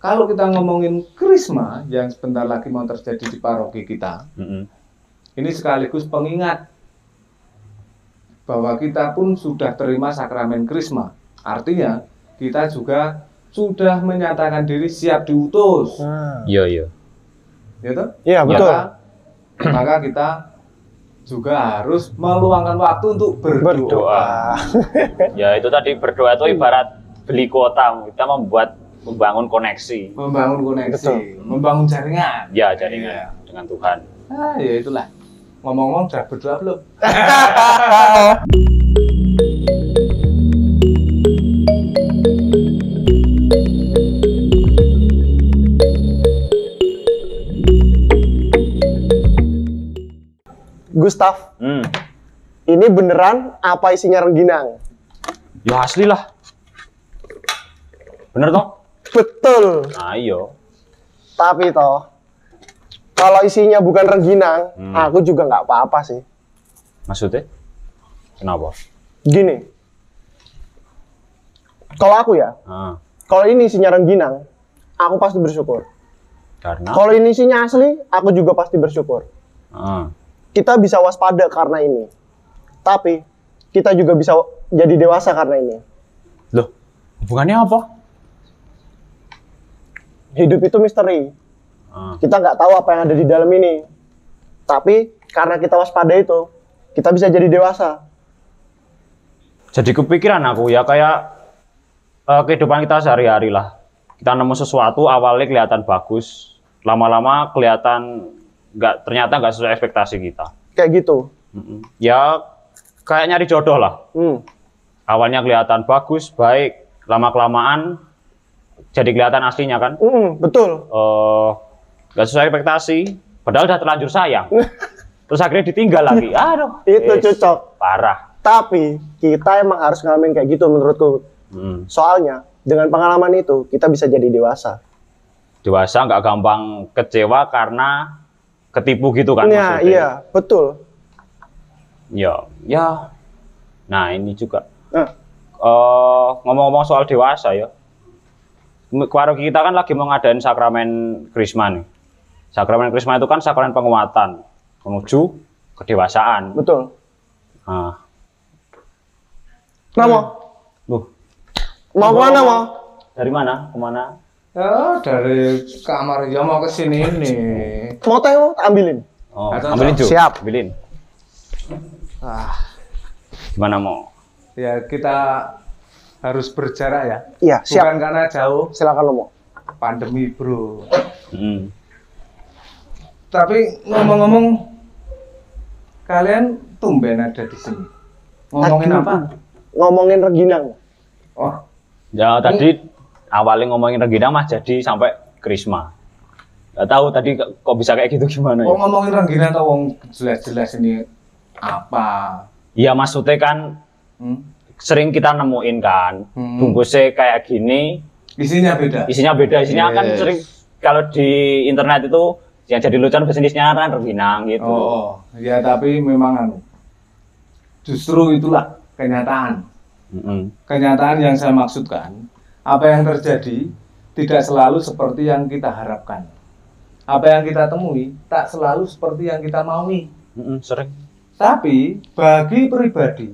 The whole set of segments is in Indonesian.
kalau kita ngomongin krisma yang sebentar lagi mau terjadi di paroki kita, ini sekaligus pengingat bahwa kita pun sudah terima sakramen krisma. Artinya kita juga sudah menyatakan diri siap diutus. Iya, iya. Ya toh? Iya, betul. Maka kita juga harus meluangkan waktu untuk berdoa. Ya, itu tadi berdoa itu ibarat beli kuota. Kita membangun koneksi. Membangun koneksi, betul. membangun jaringan. Ya, jaringan dengan Tuhan. Ya itulah. Ngomong-ngomong, udah berdoa belum? Gustaf, ini beneran apa isinya rengginang? Ya asli lah. Bener toh? Betul. Nah, iya. Tapi toh, kalau isinya bukan rengginang, aku juga nggak apa-apa sih. Maksudnya? Kenapa? Gini, kalau aku ya, kalau ini isinya rengginang, aku pasti bersyukur. Karena? Kalau ini isinya asli, aku juga pasti bersyukur. Kita bisa waspada karena ini. Tapi, kita juga bisa jadi dewasa karena ini. Loh, hubungannya apa? Hidup itu misteri. Kita nggak tahu apa yang ada di dalam ini. Tapi, karena kita waspada itu, kita bisa jadi dewasa. Jadi kepikiran aku ya, kayak kehidupan kita sehari-hari lah. Kita nemu sesuatu, awalnya kelihatan bagus. Lama-lama kelihatan ternyata nggak sesuai ekspektasi kita. Kayak gitu. Ya kayak nyari jodoh lah. Awalnya kelihatan bagus, baik, lama-kelamaan jadi kelihatan aslinya kan. Betul. Nggak sesuai ekspektasi, padahal udah terlanjur sayang. Terus akhirnya ditinggal lagi. Aduh, itu cocok. Parah. Tapi kita emang harus ngalamin kayak gitu menurutku. Soalnya dengan pengalaman itu kita bisa jadi dewasa. Dewasa nggak gampang kecewa karena ketipu gitu kan? Ya, maksudnya. iya, betul. Ya. Nah ini juga. Ngomong-ngomong soal dewasa ya. Paroki kita kan lagi mau ngadain sakramen Krisma nih. Sakramen Krisma itu kan sakramen penguatan menuju kedewasaan. Betul. Nah. Kenapa? Mau kemana mau? Dari mana? Kemana? Ya, dari kamar ya mau ke sini nih. Mau teh mau ambilin. Oh, ambilin juga. Siap. Ambilin. Gimana mau? Ya kita harus berjarak ya. Iya, siap. Bukan karena jauh. Silakan lo mau. Pandemi bro. Tapi ngomong-ngomong, kalian tumben ada di sini. Ngomongin apa? Ngomongin rengginang. Oh. Ya tadi awalnya ngomongin rengginang mah jadi sampai Krisma. Gak tahu tadi kok bisa kayak gitu gimana ya? Ngomongin rengginang atau wong jelas-jelas ini apa? Iya maksudnya kan sering kita nemuin kan bungkusnya kayak gini. Isinya beda. Isinya beda. Isinya kan sering kalau di internet itu yang jadi lucuan bisnisnya kan rengginang gitu. Ya tapi memang justru itulah kenyataan. Kenyataan yang saya maksudkan, apa yang terjadi tidak selalu seperti yang kita harapkan. Apa yang kita temui tak selalu seperti yang kita maui. Sering. Tapi bagi pribadi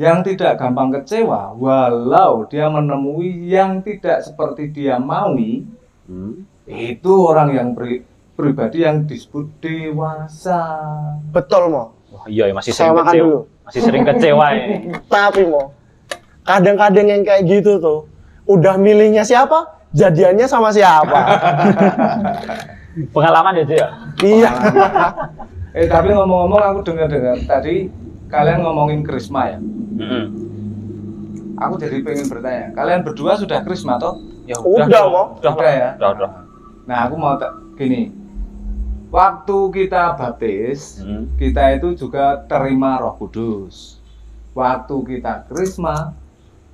yang tidak gampang kecewa, walau dia menemui yang tidak seperti dia maui, itu orang yang pribadi yang disebut dewasa. Betul mau. Wah, iya masih sering kecewa. Dulu. Masih sering kecewa ini. Tapi mau. Kadang-kadang yang kayak gitu tuh, udah milihnya siapa, jadiannya sama siapa. Pengalaman ya, Iya. Tapi ngomong-ngomong aku dengar-dengar tadi kalian ngomongin Krisma ya. Aku jadi pengen bertanya, kalian berdua sudah Krisma toh? Ya udah mau. Udah ya. Udah. Nah aku mau gini, waktu kita baptis, kita itu juga terima Roh Kudus. Waktu kita Krisma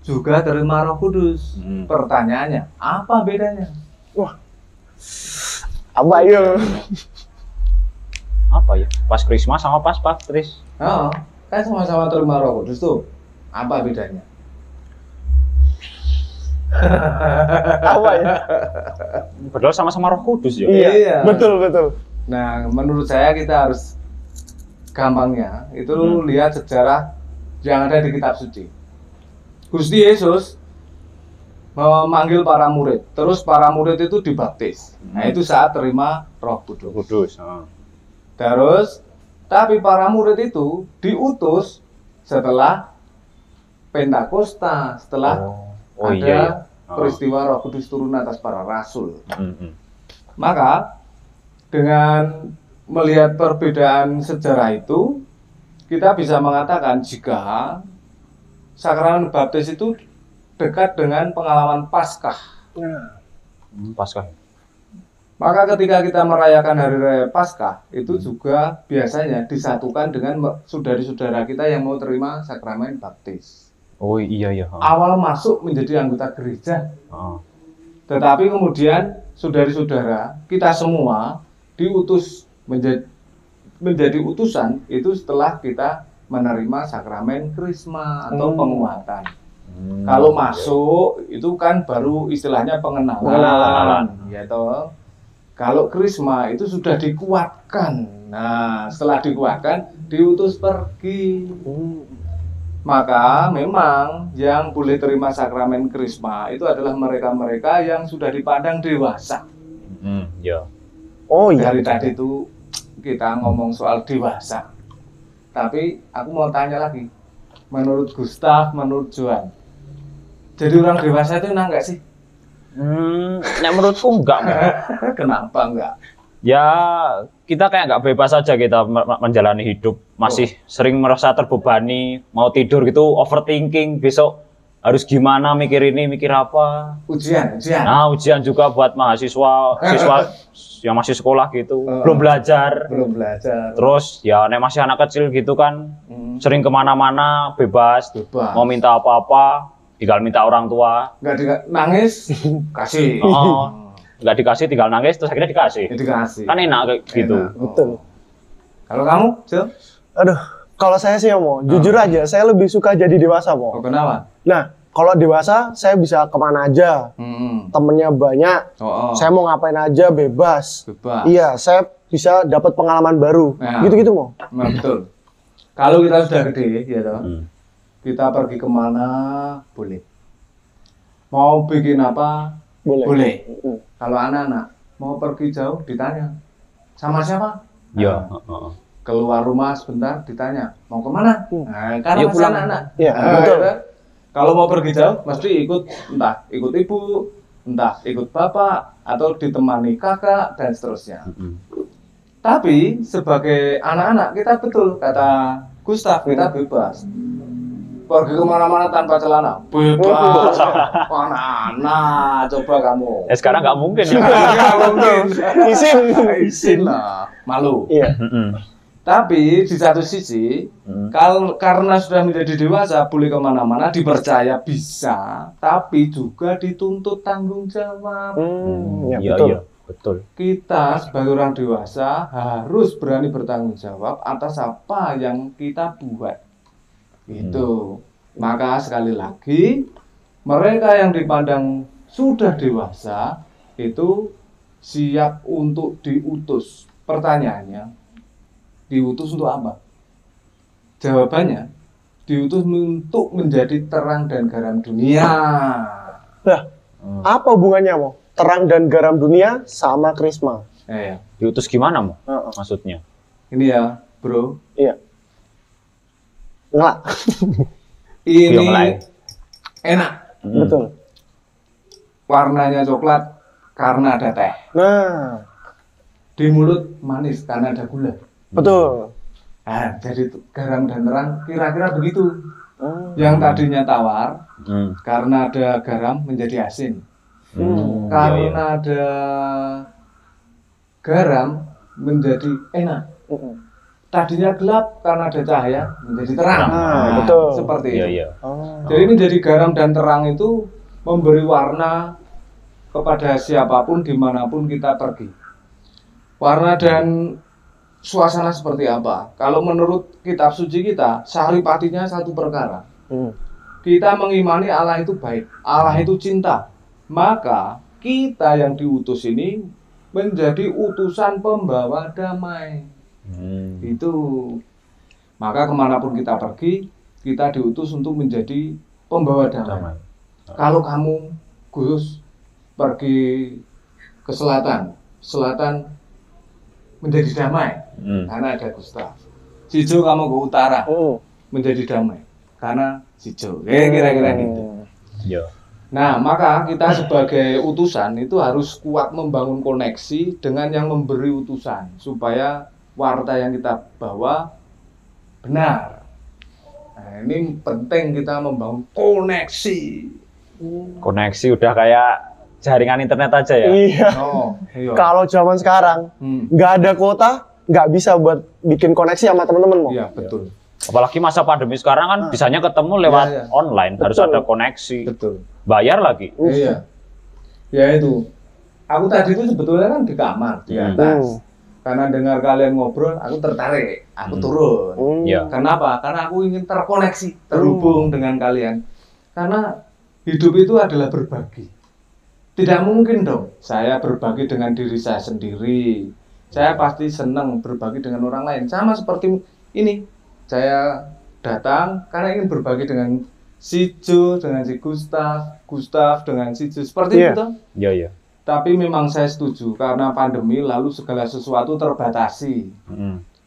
juga terima Roh Kudus. Pertanyaannya, apa bedanya? Wah, apa ya? Apa ya? Pas Krisma sama pas baptis? Kan sama-sama terima Roh Kudus tuh. Apa bedanya? Apa ya? Padahal sama-sama Roh Kudus ya. Iya. Betul, betul. Nah, menurut saya kita harus gampangnya itu lihat sejarah yang ada di kitab suci. Gusti Yesus memanggil para murid, terus para murid itu dibaptis. Nah, itu saat terima Roh Kudus. Kudus. Terus, tapi para murid itu diutus setelah Pentakosta, setelah ada peristiwa Roh Kudus turun atas para rasul. Maka dengan melihat perbedaan sejarah itu, kita bisa mengatakan jika sakramen baptis itu dekat dengan pengalaman Paskah. Paskah. Maka ketika kita merayakan hari raya Paskah, itu juga biasanya disatukan dengan saudara-saudara kita yang mau terima sakramen baptis. Oh iya. Awal masuk menjadi anggota gereja. Tetapi kemudian saudara-saudara kita semua diutus menjadi utusan itu setelah kita menerima sakramen krisma atau penguatan. Kalau masuk itu kan baru istilahnya pengenalan. Ya toh. Kalau krisma itu sudah dikuatkan. Nah, setelah dikuatkan diutus pergi. Maka memang yang boleh terima sakramen krisma itu adalah mereka-mereka yang sudah dipandang dewasa. Ya. Oh iya. Dari tadi itu kita ngomong soal dewasa. Tapi aku mau tanya lagi. Menurut Gustaf, menurut Joan, jadi orang dewasa itu enak nggak sih? Nek menurutku enggak. Kenapa enggak? Ya, kita kayak nggak bebas aja kita menjalani hidup. Masih sering merasa terbebani, mau tidur gitu, overthinking, besok harus gimana, mikir ini, mikir apa. Ujian. Nah, ujian juga buat siswa yang masih sekolah gitu, belum belajar. Terus ya, nek masih anak kecil gitu kan, sering kemana-mana, bebas. Mau minta apa-apa, tinggal minta orang tua. Nggak nangis, kasih. Nggak dikasih, tinggal nangis, terus akhirnya dikasih. Kan enak kayak gitu. Betul. Kalau kamu, Cil? Aduh, kalau saya sih Mo, jujur aja, saya lebih suka jadi dewasa, Mo. Oh, kenapa? Nah, kalau dewasa, saya bisa kemana aja, temennya banyak, saya mau ngapain aja, bebas. Iya, saya bisa dapat pengalaman baru, gitu-gitu, Mo. Nah, betul. Kalau kita sudah gede, ya toh, kita pergi kemana, boleh. Mau bikin apa, boleh. Kalau anak-anak mau pergi jauh, ditanya sama siapa? Iya. Keluar rumah sebentar, ditanya mau kemana? Nah, karena masih anak-anak. Iya, betul. Gitu. Kalau mau pergi jauh, mesti ikut, entah ikut ibu, entah ikut bapak, atau ditemani kakak, dan seterusnya. Tapi sebagai anak-anak, kita betul, kata Gustaf, kita bebas. Pergi kemana-mana tanpa celana, bebas. Anak-anak, coba kamu. Sekarang nggak mungkin. Nggak mungkin. Isin lah, malu. Iya. Tapi di satu sisi, karena sudah menjadi dewasa, boleh kemana-mana, dipercaya bisa, tapi juga dituntut tanggung jawab. Iya, betul. Kita sebagai orang dewasa harus berani bertanggung jawab atas apa yang kita buat. Gitu. Maka sekali lagi, mereka yang dipandang sudah dewasa itu siap untuk diutus. Pertanyaannya, diutus untuk apa? Jawabannya, diutus untuk menjadi terang dan garam dunia. Nah, apa hubungannya, Mo? Terang dan garam dunia sama krisma. Diutus gimana, Mo? Maksudnya? Ini ya, bro. Iya. Ngelak. Ini enak. Betul. Warnanya coklat karena ada teh. Nah, di mulut manis karena ada gula. Betul. Nah, jadi garam dan terang kira-kira begitu. Yang tadinya tawar karena ada garam menjadi asin. Karena ada garam menjadi enak. Tadinya gelap karena ada cahaya menjadi terang. Betul. Seperti itu. Jadi Jadi menjadi garam dan terang itu memberi warna kepada siapapun dimanapun kita pergi. Warna dan suasana seperti apa? Kalau menurut kitab suci kita, saripatinya satu perkara. Kita mengimani Allah itu baik, Allah itu cinta. Maka kita yang diutus ini menjadi utusan pembawa damai. Itu. Maka kemanapun kita pergi, kita diutus untuk menjadi pembawa damai. Kalau kamu, Gus, pergi ke selatan menjadi damai, karena ada Gustaf. Sijo kamu ke utara, menjadi damai, karena Sijo. Kira-kira gitu. Nah, maka kita sebagai utusan itu harus kuat membangun koneksi dengan yang memberi utusan, supaya warta yang kita bawa benar. Nah, ini penting kita membangun koneksi. Koneksi udah kayak jaringan internet aja ya? Iya. Iya. Kalau zaman sekarang, nggak ada kuota, nggak bisa buat bikin koneksi sama teman-teman. Iya, betul. Apalagi masa pandemi sekarang kan bisanya ketemu lewat online, harus ada koneksi. Betul. Bayar lagi. Iya. Ya itu. Aku tadi itu sebetulnya kan di kamar, di atas. Karena dengar kalian ngobrol, aku tertarik. Aku turun. Kenapa? Karena aku ingin terkoneksi, terhubung dengan kalian. Karena hidup itu adalah berbagi. Tidak mungkin dong saya berbagi dengan diri saya sendiri. Saya pasti senang berbagi dengan orang lain. Sama seperti ini. Saya datang karena ingin berbagi dengan si Jo, dengan si Gustaf dengan si Jo. Seperti itu. Iya. Tapi memang saya setuju karena pandemi lalu segala sesuatu terbatasi.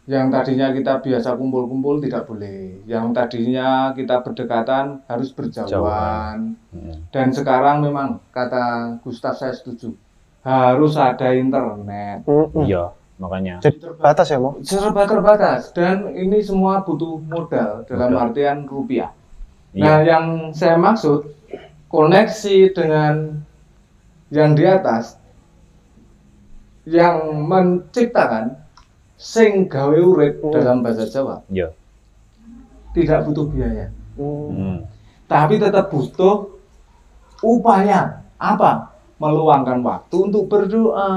Yang tadinya kita biasa kumpul-kumpul tidak boleh. Yang tadinya kita berdekatan harus berjauhan. Dan sekarang memang kata Gustaf saya setuju. Harus ada internet. Iya, makanya. Jadi terbatas ya, Mo? Serba terbatas. Dan ini semua butuh modal dalam artian rupiah. Nah, yang saya maksud koneksi dengan yang di atas yang menciptakan sing gawe urip dalam bahasa Jawa. Tidak butuh biaya. Tapi tetap butuh upaya. Apa? Meluangkan waktu untuk berdoa.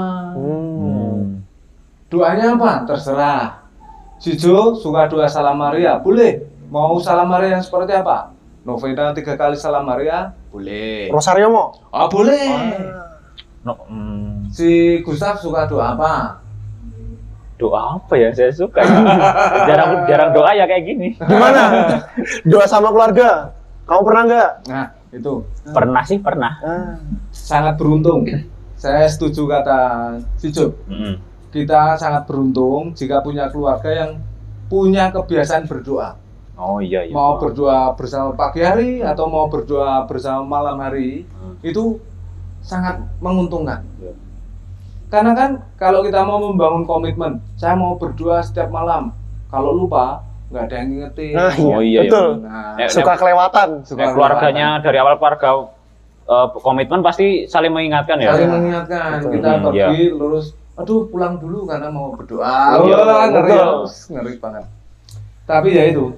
Doanya apa? Terserah. Sijo suka doa Salam Maria, boleh. Mau Salam Maria yang seperti apa? Novena 3 kali Salam Maria, boleh. Rosario mau? Boleh. Si Gustaf suka doa apa? Doa apa ya? Saya suka. Jarang doa ya kayak gini. Gimana? Doa sama keluarga? Kamu pernah nggak? Nah, itu. Pernah sih, pernah. Sangat beruntung. Saya setuju kata Sijo. Kita sangat beruntung jika punya keluarga yang punya kebiasaan berdoa. Iya. Mau berdoa bersama pagi hari atau mau berdoa bersama malam hari, itu sangat menguntungkan. Karena kan kalau kita mau membangun komitmen, saya mau berdoa setiap malam. Kalau lupa, nggak ada yang ngingetin. Iya. Betul. Suka kelewatan. Keluarganya dari awal keluarga komitmen pasti saling mengingatkan ya. Saling mengingatkan. Kita pergi lurus. Aduh, pulang dulu karena mau berdoa. Ngeri banget. Tapi ya itu,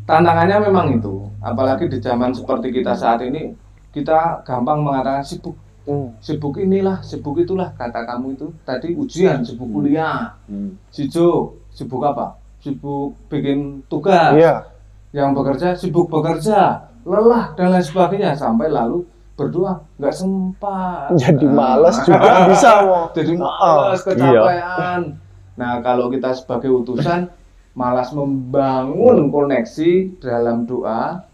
tantangannya memang itu. Apalagi di zaman seperti kita saat ini, kita gampang mengatakan sibuk. Sibuk inilah, sibuk itulah. Kata kamu itu tadi ujian, sibuk kuliah. Sijo, sibuk apa? Sibuk bikin tugas. Yang bekerja, sibuk bekerja. Lelah dan lain sebagainya. Sampai lalu berdoa nggak sempat, jadi malas juga bisa mau, jadi malas, kecapean. Nah, kalau kita sebagai utusan malas membangun koneksi dalam doa,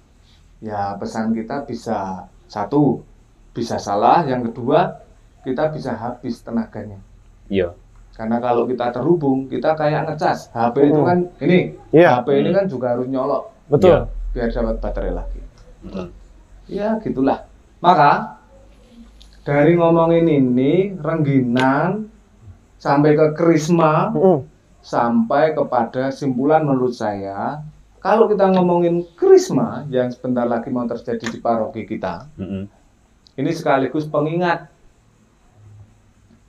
ya pesan kita bisa satu, bisa salah, yang kedua kita bisa habis tenaganya. Karena kalau kita terhubung, kita kayak ngecas. HP itu kan ini, HP ini kan juga harus nyolok. Betul. Biar dapat baterai lagi. Ya gitulah. Maka dari ngomongin ini rengginan sampai ke krisma, sampai kepada simpulan menurut saya, kalau kita ngomongin krisma yang sebentar lagi mau terjadi di paroki kita, ini sekaligus pengingat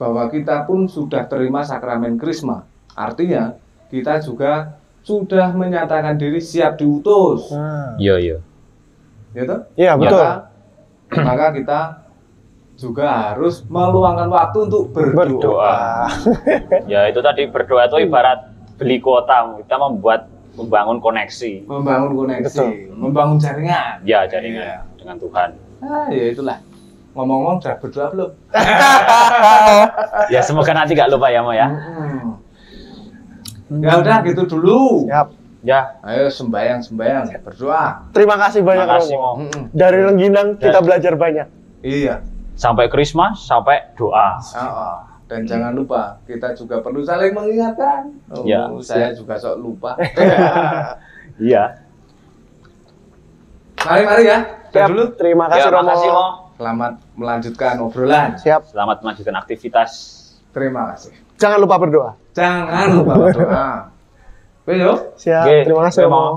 bahwa kita pun sudah terima sakramen krisma. Artinya kita juga sudah menyatakan diri siap diutus. Iya. Iya, betul. Maka kita juga harus meluangkan waktu untuk berdoa. Ya itu tadi, berdoa itu ibarat beli kuota. Kita membangun koneksi. Membangun koneksi, membangun jaringan. Ya, jaringan dengan Tuhan. Ya itulah. Ngomong-ngomong udah berdoa belum? Ya semoga nanti nggak lupa ya Mo ya. Ya udah gitu dulu. Siap. Ya. Ayo sembayang berdoa. Terima kasih banyak Terima kasih, Romo. Mo. Dari Rengginang kita belajar banyak. Iya. Sampai Krismas, sampai doa. Dan jangan lupa kita juga perlu saling mengingatkan. Ya. Saya juga sok lupa. Iya. Mari ya. Siap. Dulu. Terima kasih Ya, Romo. makasih, Mo. Selamat melanjutkan obrolan. Siap. Selamat melanjutkan aktivitas. Terima kasih. Jangan lupa berdoa. Jangan lupa berdoa. Yuk. Siap. Oke, Terima kasih Romo. Romo.